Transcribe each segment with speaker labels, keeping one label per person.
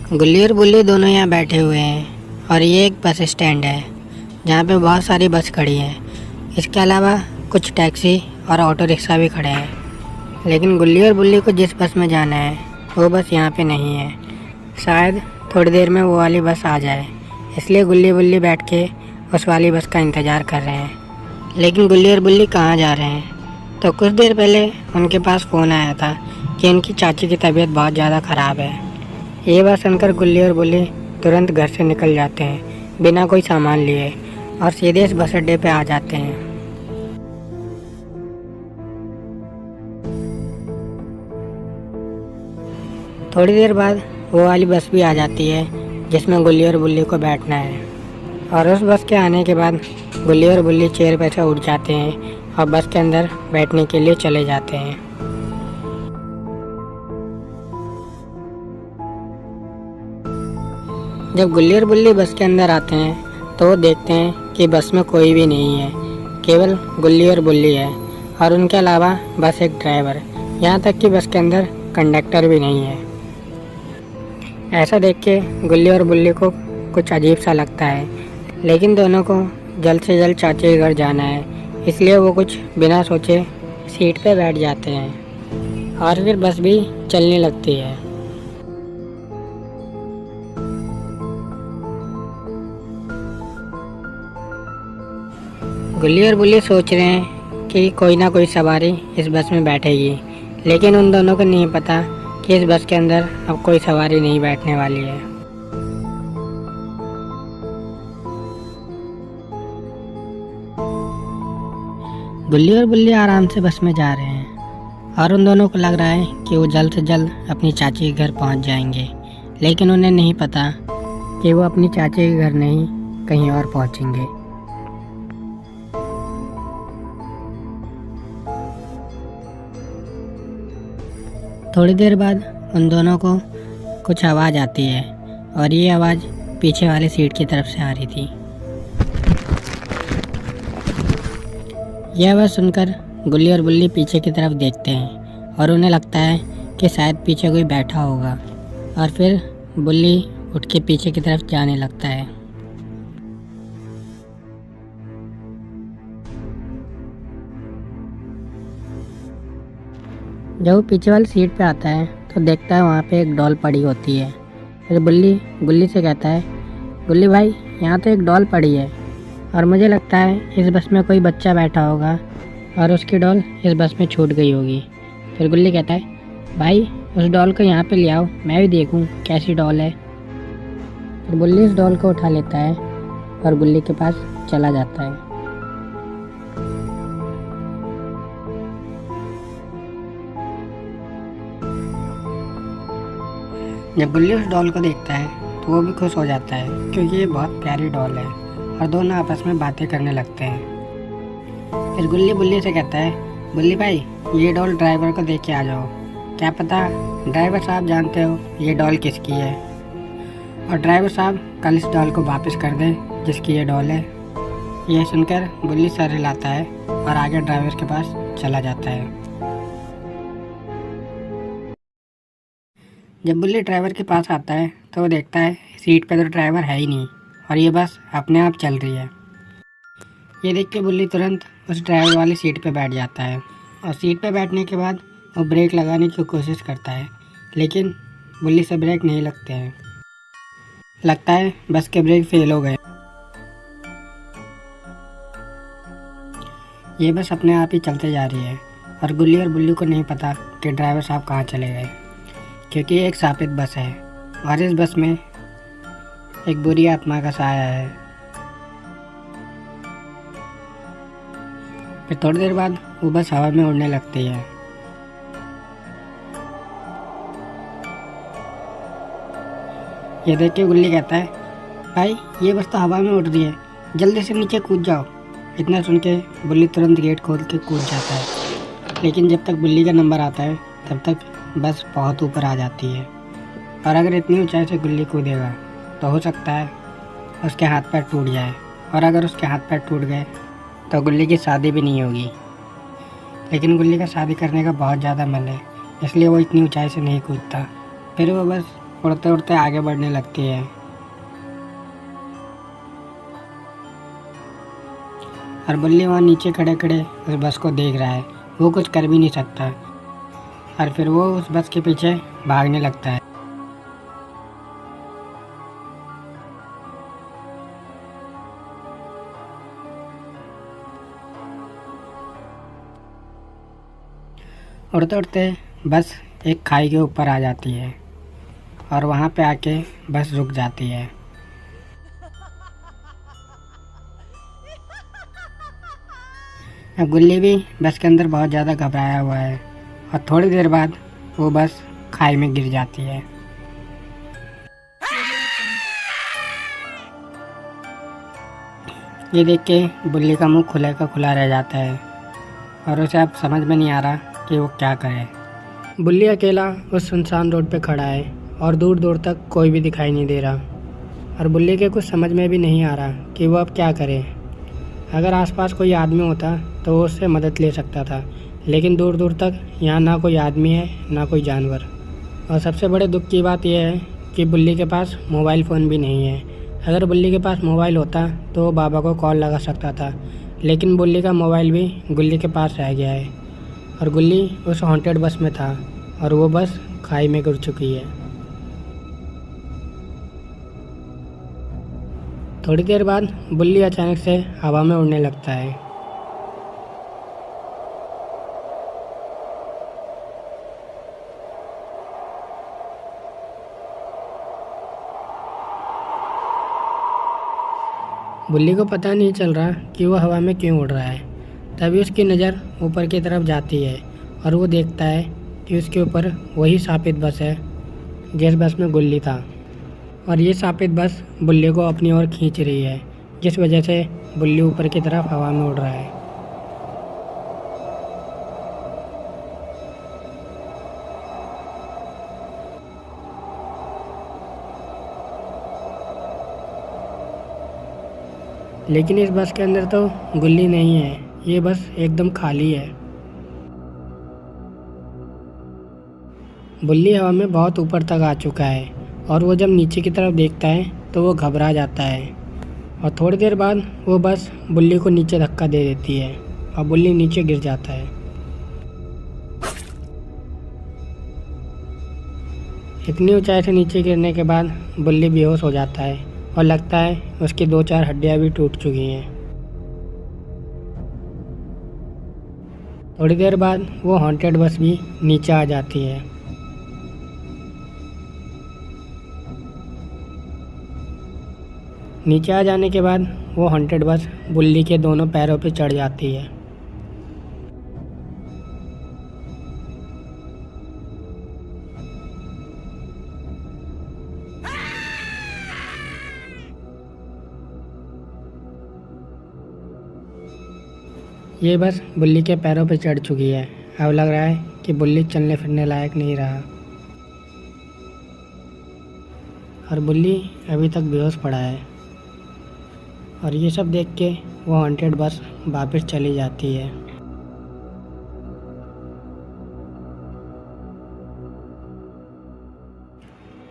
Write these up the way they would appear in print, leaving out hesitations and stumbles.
Speaker 1: गुल्ली और बुल्ली दोनों यहाँ बैठे हुए हैं और ये एक बस स्टैंड है जहाँ पे बहुत सारी बस खड़ी हैं। इसके अलावा कुछ टैक्सी और ऑटो रिक्शा भी खड़े हैं, लेकिन गुल्ली और बुल्ली को जिस बस में जाना है वो बस यहाँ पे नहीं है। शायद थोड़ी देर में वो वाली बस आ जाए, इसलिए गुल्ली बुल्ली बैठ के उस वाली बस का इंतज़ार कर रहे हैं। लेकिन गुल्ली और बुल्ली कहाँ जा रहे हैं? तो कुछ देर पहले उनके पास फ़ोन आया था कि उनकी चाची की तबीयत बहुत ज़्यादा ख़राब है। ये बात सुनकर गुल्ली और बुल्ली तुरंत घर से निकल जाते हैं बिना कोई सामान लिए और सीधे इस बस अड्डे पे आ जाते हैं। थोड़ी देर बाद वो वाली बस भी आ जाती है जिसमें गुल्ली और बुल्ली को बैठना है, और उस बस के आने के बाद गुल्ली और बुल्ली चेयर पर से उठ जाते हैं और बस के अंदर बैठने के लिए चले जाते हैं। जब गुल्ली और बुल्ली बस के अंदर आते हैं तो वो देखते हैं कि बस में कोई भी नहीं है, केवल गुल्ली और बुल्ली है और उनके अलावा बस एक ड्राइवर, यहाँ तक कि बस के अंदर कंडक्टर भी नहीं है। ऐसा देख के गुल्ली और बुल्ली को कुछ अजीब सा लगता है, लेकिन दोनों को जल्द से जल्द चाची के घर जाना है, इसलिए वो कुछ बिना सोचे सीट पे बैठ जाते हैं और फिर बस भी चलने लगती है। गुल्ली और बुल्ली सोच रहे हैं कि कोई ना कोई सवारी इस बस में बैठेगी, लेकिन उन दोनों को नहीं पता कि इस बस के अंदर अब कोई सवारी नहीं बैठने वाली है। गुल्ली और बुल्ली आराम से बस में जा रहे हैं और उन दोनों को लग रहा है कि वो जल्द से जल्द अपनी चाची के घर पहुंच जाएंगे, लेकिन उन्हें नहीं पता कि वो अपनी चाची के घर नहीं कहीं और पहुंचेंगे। थोड़ी देर बाद उन दोनों को कुछ आवाज़ आती है और ये आवाज़ पीछे वाली सीट की तरफ से आ रही थी। यह आवाज़ सुनकर गुल्ली और बुल्ली पीछे की तरफ देखते हैं और उन्हें लगता है कि शायद पीछे कोई बैठा होगा, और फिर बुल्ली उठ के पीछे की तरफ जाने लगता है। जब वो पीछे वाली सीट पे आता है तो देखता है वहाँ पे एक डॉल पड़ी होती है। फिर बुल्ली गुल्ली से कहता है, गुल्ली भाई यहाँ तो एक डॉल पड़ी है और मुझे लगता है इस बस में कोई बच्चा बैठा होगा और उसकी डॉल इस बस में छूट गई होगी। फिर गुल्ली कहता है, भाई उस डॉल को यहाँ पे ले आओ, मैं भी देखूँ कैसी डॉल है। फिर बुल्ली उस डॉल को उठा लेता है और गुल्ली के पास चला जाता है। जब गुल्ली उस डॉल को देखता है तो वो भी खुश हो जाता है, क्योंकि ये बहुत प्यारी डॉल है, और दोनों आपस में बातें करने लगते हैं। फिर गुल्ली बुल्ली से कहता है, बुल्ली भाई ये डॉल ड्राइवर को दे के आ जाओ, क्या पता ड्राइवर साहब जानते हो ये डॉल किसकी है, और ड्राइवर साहब कल इस डॉल को वापस कर दें जिसकी ये डॉल है। यह सुनकर बुल्ली सर हिलाता है और आगे ड्राइवर के पास चला जाता है। जब बुल्ली ड्राइवर के पास आता है तो वो देखता है सीट पे तो ड्राइवर है ही नहीं और ये बस अपने आप चल रही है। ये देख के बुल्ली तुरंत उस ड्राइवर वाली सीट पे बैठ जाता है, और सीट पे बैठने के बाद वो ब्रेक लगाने की कोशिश करता है, लेकिन बुल्ली से ब्रेक नहीं लगते हैं। लगता है बस के ब्रेक फेल हो गए। ये बस अपने आप ही चलते जा रही है और गुल्ली और बुल्ली को नहीं पता कि ड्राइवर साहब कहाँ चले गए, क्योंकि ये एक शापित बस है और इस बस में एक बुरी आत्मा का साया है। फिर थोड़ी देर बाद वो बस हवा में उड़ने लगती है। ये देख के गुल्ली कहता है, भाई ये बस तो हवा में उड़ रही है, जल्दी से नीचे कूद जाओ। इतना सुन के बुल्ली तुरंत गेट खोल के कूद जाता है, लेकिन जब तक बुल्ली का नंबर आता है तब तक बस बहुत ऊपर आ जाती है, और अगर इतनी ऊंचाई से गुल्ली कूदेगा तो हो सकता है उसके हाथ पैर टूट जाए, और अगर उसके हाथ पैर टूट गए तो गुल्ली की शादी भी नहीं होगी। लेकिन गुल्ली का शादी करने का बहुत ज़्यादा मन है, इसलिए वो इतनी ऊंचाई से नहीं कूदता। फिर वो बस उड़ते उड़ते आगे बढ़ने लगती है और बुल्ली वहाँ नीचे खड़े खड़े उस बस को देख रहा है। वो कुछ कर भी नहीं सकता और फिर वो उस बस के पीछे भागने लगता है। उड़ते उड़ते बस एक खाई के ऊपर आ जाती है और वहाँ पे आके बस रुक जाती है। अब गुल्ली भी बस के अंदर बहुत ज़्यादा घबराया हुआ है और थोड़ी देर बाद वो बस खाई में गिर जाती है। ये देख के बुल्ली का मुंह खुले का खुला रह जाता है और उसे अब समझ में नहीं आ रहा कि वो क्या करे। बुल्ली अकेला उस सुनसान रोड पे खड़ा है और दूर दूर तक कोई भी दिखाई नहीं दे रहा और बुल्ली के कुछ समझ में भी नहीं आ रहा कि वो अब क्या करे। अगर आसपास कोई आदमी होता तो वो उससे मदद ले सकता था, लेकिन दूर दूर तक यहाँ ना कोई आदमी है ना कोई जानवर। और सबसे बड़े दुख की बात यह है कि बुल्ली के पास मोबाइल फ़ोन भी नहीं है। अगर बुल्ली के पास मोबाइल होता तो वो बाबा को कॉल लगा सकता था, लेकिन बुल्ली का मोबाइल भी गुल्ली के पास रह गया है और गुल्ली उस हॉन्टेड बस में था और वो बस खाई में गिर चुकी है। थोड़ी देर बाद बुल्ली अचानक से हवा में उड़ने लगता है। बुल्ली को पता नहीं चल रहा कि वो हवा में क्यों उड़ रहा है। तभी उसकी नज़र ऊपर की तरफ जाती है और वो देखता है कि उसके ऊपर वही शापित बस है जिस बस में गुल्ली था और ये शापित बस बुल्ली को अपनी ओर खींच रही है, जिस वजह से बुल्ली ऊपर की तरफ हवा में उड़ रहा है। लेकिन इस बस के अंदर तो गुल्ली नहीं है, ये बस एकदम खाली है। बुल्ली हवा में बहुत ऊपर तक आ चुका है और वो जब नीचे की तरफ देखता है तो वो घबरा जाता है और थोड़ी देर बाद वो बस बुल्ली को नीचे धक्का दे देती है और बुल्ली नीचे गिर जाता है। इतनी ऊंचाई से नीचे गिरने के बाद बुल्ली बेहोश हो जाता है और लगता है उसकी 2-4 हड्डियां भी टूट चुकी हैं। थोड़ी देर बाद वो हॉन्टेड बस भी नीचे आ जाती है। नीचे आ जाने के बाद वो हॉन्टेड बस बुल्ली के दोनों पैरों पे चढ़ जाती है। ये बस बुल्ली के पैरों पे चढ़ चुकी है। अब लग रहा है कि बुल्ली चलने फिरने लायक नहीं रहा और बुल्ली अभी तक बेहोश पड़ा है। और ये सब देख के वो हॉन्टेड बस वापस चली जाती है।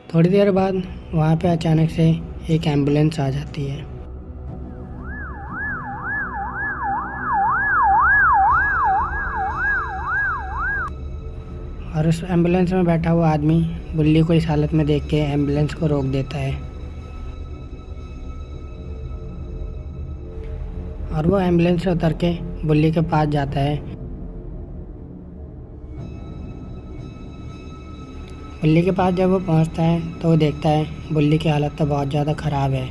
Speaker 1: थोड़ी देर बाद वहाँ पे अचानक से एक एम्बुलेंस आ जाती है। और उस एम्बुलेंस में बैठा हुआ आदमी बुल्ली को इस हालत में देख के एम्बुलेंस को रोक देता है और वो एम्बुलेंस से उतर के बुल्ली के पास जाता है। बुल्ली के पास जब वो पहुंचता है तो वो देखता है बुल्ली की हालत तो बहुत ज़्यादा ख़राब है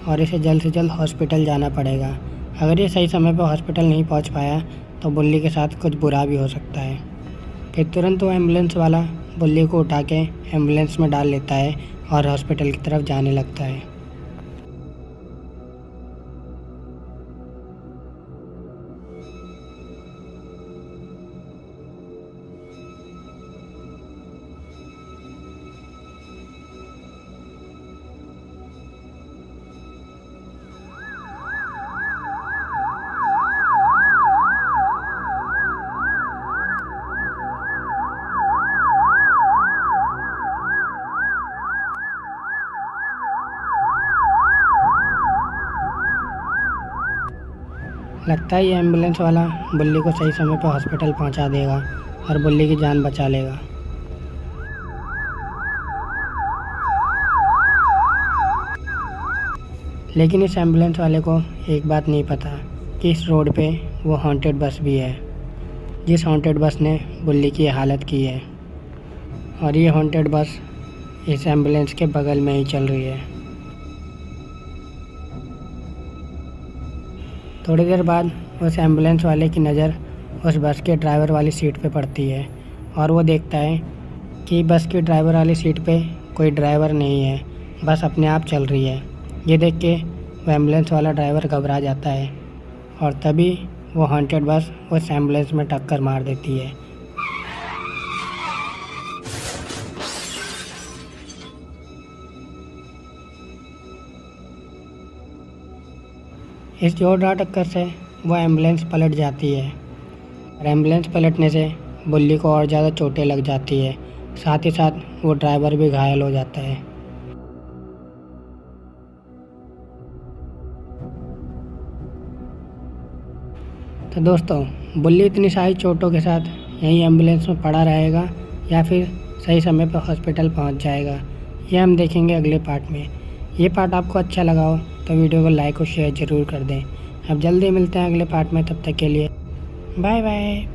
Speaker 1: और इसे जल्द से जल्द हॉस्पिटल जाना पड़ेगा। अगर ये सही समय पर हॉस्पिटल नहीं पहुंच पाया तो बुल्ली के साथ कुछ बुरा भी हो सकता है। फिर तुरंत वो एम्बुलेंस वाला बुल्ली को उठा के एम्बुलेंस में डाल लेता है और हॉस्पिटल की तरफ जाने लगता है। लगता है ये एम्बुलेंस वाला बुल्ली को सही समय पर हॉस्पिटल पहुंचा देगा और बुल्ली की जान बचा लेगा। लेकिन इस एम्बुलेंस वाले को एक बात नहीं पता कि इस रोड पे वो हॉन्टेड बस भी है, जिस हॉन्टेड बस ने बुल्ली की हालत की है। और ये हॉन्टेड बस इस एम्बुलेंस के बगल में ही चल रही है। थोड़ी देर बाद उस एम्बुलेंस वाले की नज़र उस बस के ड्राइवर वाली सीट पे पड़ती है और वो देखता है कि बस की ड्राइवर वाली सीट पे कोई ड्राइवर नहीं है, बस अपने आप चल रही है। ये देख के वो एम्बुलेंस वाला ड्राइवर घबरा जाता है और तभी वो हॉन्टेड बस उस एम्बुलेंस में टक्कर मार देती है। इस जोरदार टक्कर से वो एम्बुलेंस पलट जाती है और एम्बुलेंस पलटने से बुल्ली को और ज़्यादा चोटें लग जाती है, साथ ही साथ वो ड्राइवर भी घायल हो जाता है। तो दोस्तों, बुल्ली इतनी सारी चोटों के साथ यहीं एम्बुलेंस में पड़ा रहेगा या फिर सही समय पर हॉस्पिटल पहुंच जाएगा, ये हम देखेंगे अगले पार्ट में। ये पार्ट आपको अच्छा लगा हो तो वीडियो को लाइक और शेयर ज़रूर कर दें। अब जल्दी मिलते हैं अगले पार्ट में, तब तक के लिए बाय बाय।